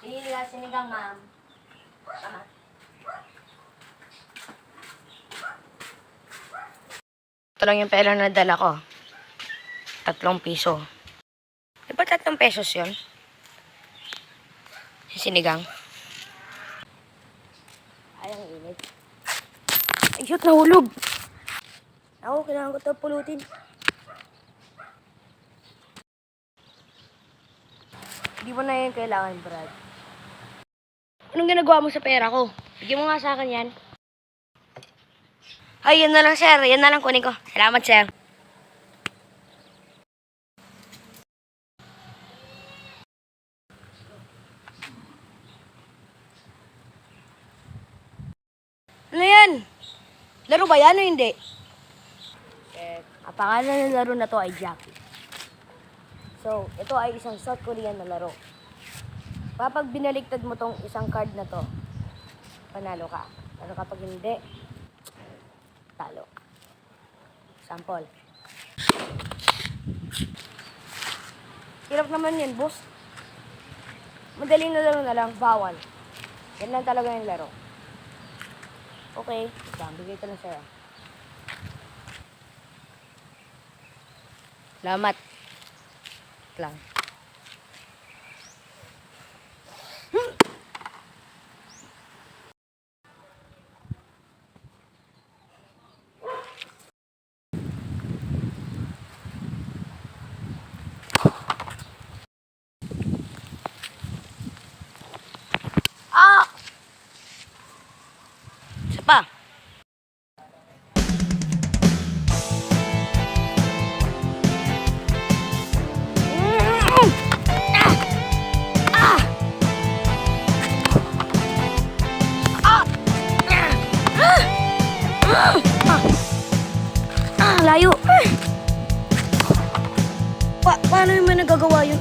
Ililiga sinigang, ma'am. Tama. Ito lang yung pera na dala ko. 3 piso. Di ba 3 pesos yun? Yung sinigang. Ay, ang init. Ay, shoot, nahulog. Ako, kailangan ko ito pulutin. Hindi mo na yun kailangan, Brad. Anong ginagawa mo sa pera ko? Bigyan mo nga sa akin yan. Ay, yan na lang, sir. Yan na lang kunin ko. Salamat, sir. Ano yan? Laro ba yan o hindi? Ang pangalan ng laro na to ay Jackie. So, ito ay isang South Korean na laro. Kapag binaligtad mo tong isang card na to, panalo ka. Pero kapag hindi, talo. Sample. Hirap naman yan, boss. Madaling na laro na lang, bawal. Yan lang talaga yung laro. Okay, bigay ko lang sa'yo. Salamat. Lang. Ah! Isa pa. Layo. Paano yung may nagagawa yun?